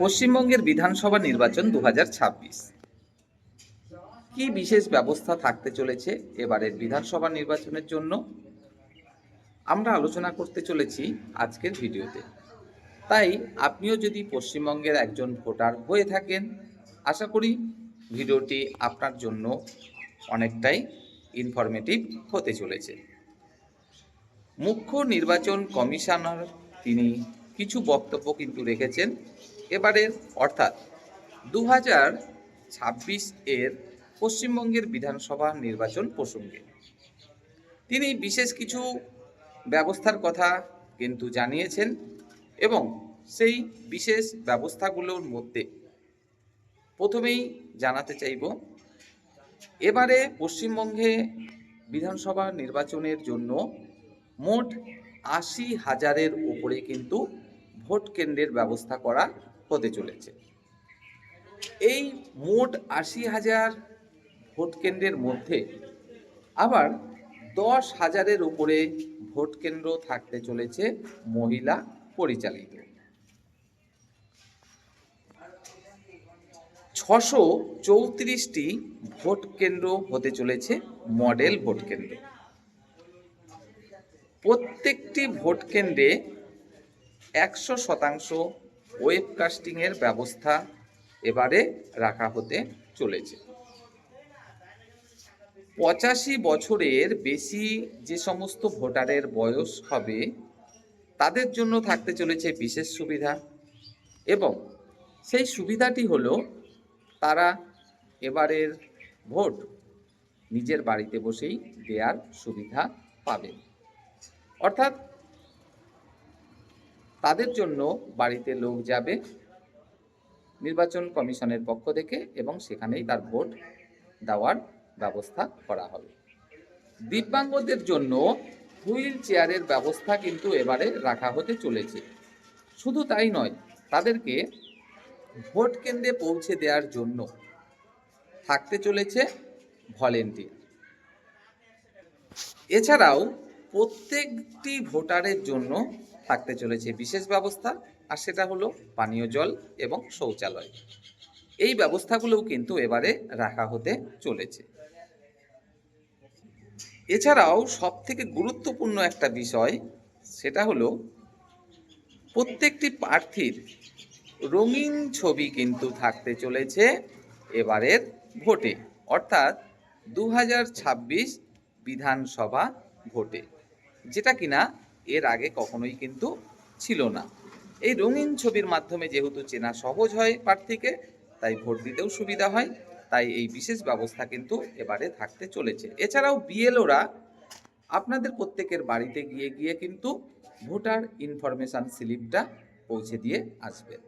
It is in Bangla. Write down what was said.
পশ্চিমবঙ্গের বিধানসভা নির্বাচন 2026 কি বিশেষ ব্যবস্থা থাকতে চলেছে এবারের বিধানসভা নির্বাচনের জন্য আমরা আলোচনা করতে চলেছি আজকের ভিডিওতে। তাই আপনিও যদি পশ্চিমবঙ্গের একজন ভোটার হয়ে থাকেন, আশা করি ভিডিওটি আপনার জন্য অনেকটাই ইনফরমেটিভ হতে চলেছে। মুখ্য নির্বাচন কমিশনার তিনি কিছু বক্তব্য কিন্তু রেখেছেন এবারের অর্থাৎ 2026 এর পশ্চিমবঙ্গের বিধানসভা নির্বাচন প্রসঙ্গে। তিনি বিশেষ কিছু ব্যবস্থার কথা কিন্তু জানিয়েছেন এবং সেই বিশেষ ব্যবস্থাগুলোর মধ্যে প্রথমেই জানাতে চাইব, এবারে পশ্চিমবঙ্গে বিধানসভা নির্বাচনের জন্য মোট 80,000-এর উপরে কিন্তু ভোট কেন্দ্রের ব্যবস্থা করা হতে চলেছে। এই মোট 80,000 ভোট কেন্দ্রের মধ্যে আবার 10,000-এর উপরে ভোট কেন্দ্র থাকতে চলেছে মহিলা পরিচালিত। 634টি ভোট কেন্দ্র হতে চলেছে মডেল ভোট কেন্দ্র। প্রত্যেকটি ভোট কেন্দ্রে 100% ওয়েবকাস্টিংয়ের ব্যবস্থা এবারে রাখা হতে চলেছে। 85 বছরের বেশি যে সমস্ত ভোটারের বয়স হবে তাদের জন্য থাকতে চলেছে বিশেষ সুবিধা, এবং সেই সুবিধাটি হলো তারা এবারের ভোট নিজের বাড়িতে বসেই দেওয়ার সুবিধা পাবেন। অর্থাৎ তাদের জন্য বাড়িতে লোক যাবে নির্বাচন কমিশনের পক্ষ থেকে এবং সেখানেই তার ভোট দেওয়ার ব্যবস্থা করা হবে। দিব্যাঙ্গদের জন্য হুইল চেয়ারের ব্যবস্থা কিন্তু এবারে রাখা হতে চলেছে। শুধু তাই নয়, তাদেরকে ভোট কেন্দ্রে পৌঁছে দেওয়ার জন্য থাকতে চলেছে ভলেন্টিয়ার। এছাড়াও প্রত্যেকটি ভোটারের জন্য থাকতে চলেছে বিশেষ ব্যবস্থা, আর সেটা হলো পানীয় জল এবং শৌচালয়। এই ব্যবস্থাগুলোও কিন্তু এবারে রাখা হতে চলেছে। এছাড়াও সবথেকে গুরুত্বপূর্ণ একটা বিষয়, সেটা হলো প্রত্যেকটি প্রার্থীর রঙিন ছবি কিন্তু থাকতে চলেছে এবারের ভোটে, অর্থাৎ 2026 বিধানসভা ভোটে, যেটা কিনা এর আগে কখনোই কিন্তু ছিল না। এই রঙিন ছবির মাধ্যমে যেহেতু চেনা সহজ হয় প্রার্থীকে, তাই ভোট দিতেও সুবিধা হয়, তাই এই বিশেষ ব্যবস্থা কিন্তু এবারে থাকতে চলেছে। এছাড়াও বিএলওরা আপনাদের প্রত্যেকের বাড়িতে গিয়ে গিয়ে কিন্তু ভোটার ইনফরমেশন স্লিপটা পৌঁছে দিয়ে আসবেন।